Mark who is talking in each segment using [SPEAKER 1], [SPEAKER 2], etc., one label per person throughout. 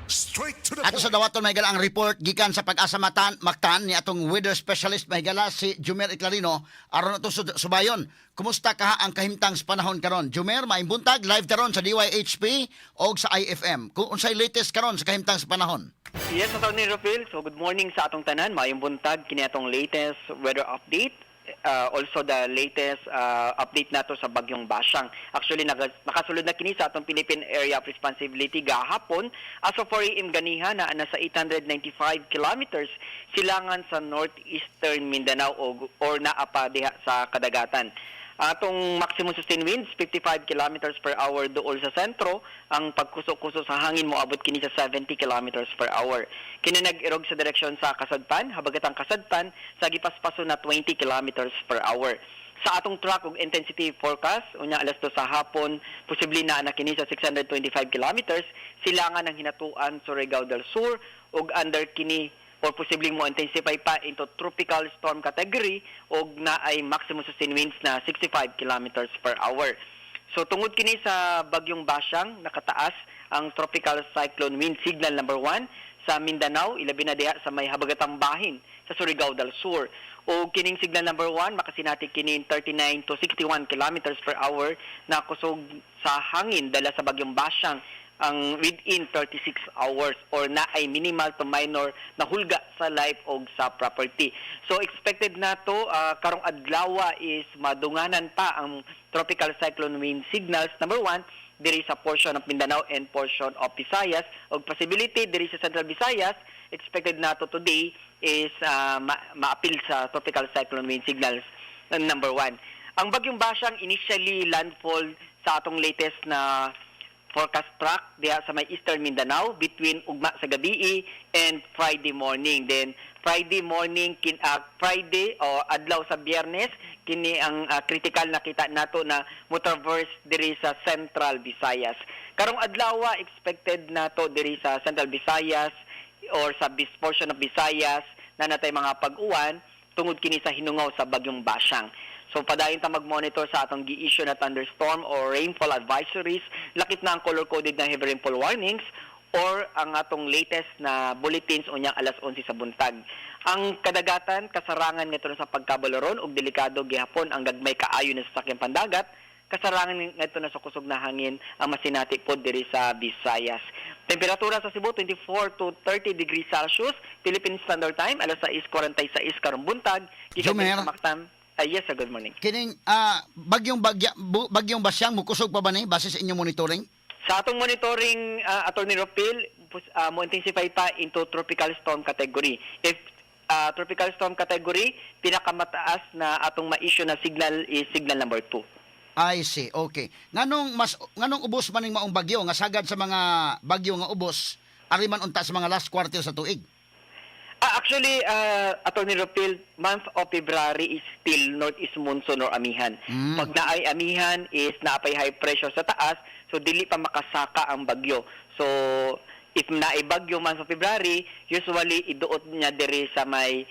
[SPEAKER 1] Straight to the
[SPEAKER 2] Ato sa
[SPEAKER 1] point.
[SPEAKER 2] dawaton may ang report gikan sa pag-asa Mactan ni atong weather specialist mahigala si Jumer Iclarino aron ato subayon. Kumusta ka ang kahimtang sa panahon karon? Jumer, maimbuntag live karon sa DYHP o sa IFM. Kung unsay latest karon sa kahimtang sa panahon?
[SPEAKER 3] Yes, Atty. Rapil. So good morning sa atong tanan. Mayong buntag kini atong latest weather update. Also the latest update nato sa bagyong Basyang. Actually nakasulod na kini sa atong Philippine Area of Responsibility gahapon as of 4 AM ganiha na nasa 895 kilometers silangan sa northeastern Mindanao or naapa diha sa kadagatan. Atong maximum sustained winds 55 kilometers per hour dool sa sentro. Ang pagkusok-kusok sa hangin moabot kini sa 70 kilometers per hour. Kini nag-irog sa direksyon sa Kasadpan, habagatang Kasadpan sa gipaspaso na 20 kilometers per hour. Sa atong track ug intensity forecast unya alas 2 sa hapon posible na kini sa 625 kilometers silangan ng hinatuan Surigao del Sur ug under kini or posibleng mo intensify pa into tropical storm category o na ay maximum sustained winds na 65 kilometers per hour. So tungod kini sa bagyong Basyang nakataas ang tropical cyclone wind signal number 1 sa Mindanao, ilabi na diha sa may habagatang bahin sa Surigao del Sur. O kining signal number 1 makasinati kini 39 to 61 kilometers per hour na kusog sa hangin dala sa bagyong Basyang ang within 36 hours or na ay minimal to minor na hulga sa life o sa property. So expected na to karong adlaw is madunganan pa ang tropical cyclone wind signals number 1 diri sa portion of Mindanao and portion of Visayas o possibility diri sa Central Visayas. Expected na to today is maapil sa tropical cyclone wind signals number 1. Ang bagyong Basyang initially landfall sa atong latest na forecast track diha sa may Eastern Mindanao between ugma sa gabi and Friday morning. Then Friday morning Friday o adlaw sa Biyernes kini ang critical nakita nato na mo-traverse diri sa Central Visayas. Karong adlaw expected nato diri sa Central Visayas or sa portion of Visayas na natay mga pag-uwan tungod kini sa hinungaw sa bagyong Basyang. So padayon ta mag-monitor sa atong gi-issue na thunderstorm or rainfall advisories, lakit na ang color-coded na heavy rainfall warnings or ang atong latest na bulletins unyang alas 11 sa buntag. Ang kadagatan kasarangan nito sa pagkabaloron ug delikado gihapon ang gagmay kaayo na sasakyang pandagat. Kasarangan nito na sa kusog na hangin ang masinati pod diri sa Visayas. Temperatura sa Cebu 24 to 30 degrees Celsius, Philippine Standard Time alas 6:46 karong buntag.
[SPEAKER 2] Jumer.
[SPEAKER 3] Sa Mactan. Yes, sir. Good morning.
[SPEAKER 2] Kining bagyong Basyang mukusog pa ba ni base sa inyong monitoring?
[SPEAKER 3] Sa atong monitoring, Atty. Rapil, mo intensify pa into tropical storm category. If tropical storm category, pinakamataas na atong ma-issue na signal is signal number 2.
[SPEAKER 2] I see. Okay. Nganong ubos man ning maong bagyo nga sagad sa mga bagyo nga ubos ari man unta sa mga last quarter sa tuig?
[SPEAKER 3] Actually, Atty. Rapil, month of February is still northeast monsoon or amihan. Pag naay amihan is naapay high pressure sa taas, so dili pa makasaka ang bagyo. So, if naay bagyo month of February, usually iduot niya diri sa may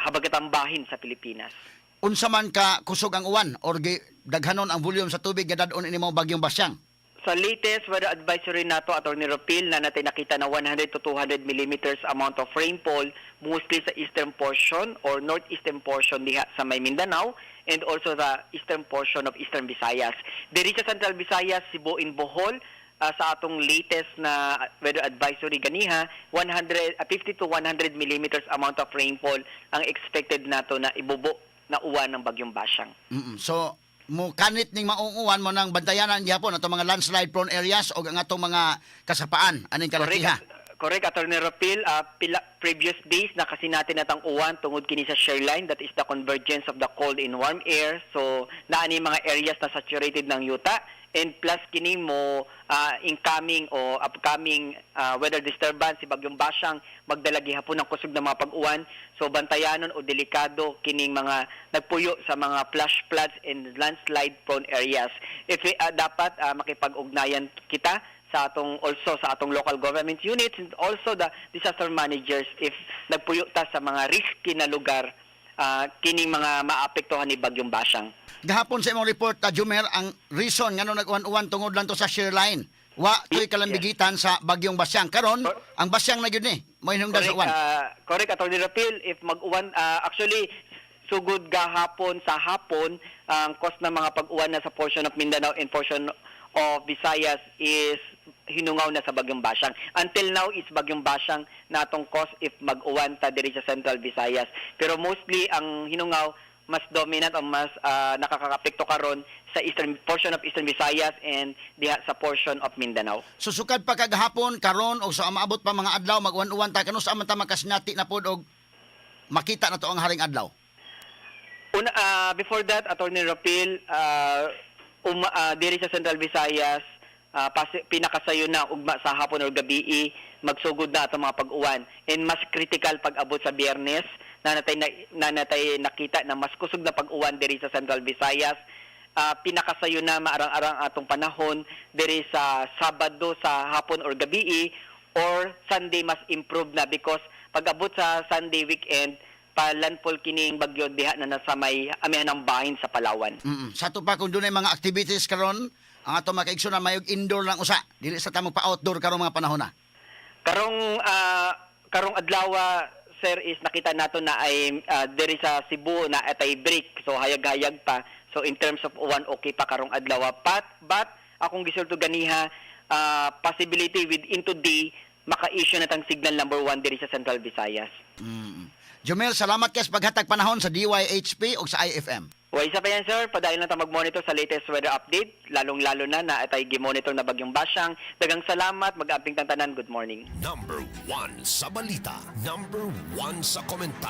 [SPEAKER 3] habagatang bahin sa Pilipinas.
[SPEAKER 2] Unsa man ka kusog ang uwan or daghanon ang volume sa tubig nga dadon ini mao bagyong Basyang?
[SPEAKER 3] Sa latest weather advisory nato, Atty. Rapil, na natin nakita na 100 to 200 millimeters amount of rainfall mostly sa eastern portion or northeastern portion diha sa may Mindanao and also the eastern portion of Eastern Visayas. Diri sa Central Visayas, Cebu and Bohol, sa atong latest na weather advisory ganiha, 50 to 100 millimeters amount of rainfall ang expected nato na ibubo na uwan ng bagyong Basyang.
[SPEAKER 2] So mo kanit ning maong uwan mo nang bantayanan gihapon atong mga landslide prone areas o ang atong mga kasapaan aning kalakiha.
[SPEAKER 3] Correct, Atty. Rapil. Previous days, nakasi natin natang uwan tungod kini sa shear line, that is the convergence of the cold and warm air. So, naani mga areas na saturated ng yuta. And plus kini mo incoming o upcoming weather disturbance si bagyong Basyang magdala gihapon ng kusog na mga pag-uwan. So bantayanon o delikado kining mga nagpuyo sa mga flash floods and landslide prone areas. If dapat makipag-ugnayan kita sa atong local government units and also the disaster managers if nagpuyo ta sa mga risky na lugar kining mga maapektuhan ni bagyong Basyang.
[SPEAKER 2] Gahapon sa imong report Jumer ang reason ngano nag-uwan-uwan tungod lang to sa shear line wa to'y
[SPEAKER 3] Yes.
[SPEAKER 2] kalambigitan sa bagyong Basyang. Karon, ang Basyang na gyud ni. Mo hinungdan sa
[SPEAKER 3] Correct,
[SPEAKER 2] uwan.
[SPEAKER 3] correct, Atty. Rapil. If mag-uwan, actually, sugod gahapon sa hapon, ang cost ng mga pag-uwan na sa portion of Mindanao and portion of Visayas is hinungaw na sa Bagyong Basyang. Until now is Bagyong Basyang na atong cost if mag-uwan ta diri sa Central Visayas. Pero mostly ang hinungaw mas dominant o mas nakakapekto karon sa eastern portion of Eastern Visayas and diha sa portion of Mindanao.
[SPEAKER 2] Susukad pa kagahapon karon og sa maabot pa mga adlaw mag-uwan-uwan ta kanus man ta makasinati na pod og makita na to ang haring adlaw.
[SPEAKER 3] Una, before that, Atty. Rapil, diri sa Central Visayas, pinakasayo na ugma sa hapon o gabi, magsugod na itong mga pag-uwan. And mas critical pag-abot sa Biyernes, na natay nakita na mas kusog na pag-uwan diri sa Central Visayas. Pinakasayo na maarang-arang atong panahon diri sa Sabado sa hapon or gabi, or Sunday mas improve na because pag-abot sa Sunday weekend, palandfall kining bagyo diha na nasa may amihan ng bahin sa Palawan.
[SPEAKER 2] Sa to pa kung dunay mga activities karon, ang ato makaigsoon na mayog indoor lang usa, dili sa tamo pa outdoor karong mga panahon na.
[SPEAKER 3] Karong adlaw, sir, is nakita nato na ay diri sa Cebu na atay break, so hayag-hayag pa. So in terms of uwan, okay pa karong adlaw. But akong gisulto ganiha, possibility within today maka-issue na tang signal number 1 diri sa Central Visayas.
[SPEAKER 2] Jomel, salamat kay sa paghatag panahon sa DYHP o sa IFM.
[SPEAKER 3] Wa isa pa yan, sir. Padayon lang ta mag-monitor sa latest weather update, lalong-lalo na atay gi-monitor na Bagyong Basyang. Dagang salamat, mag-amping tanan. Good morning.
[SPEAKER 1] Number 1 sa balita, number 1 sa komentaryo.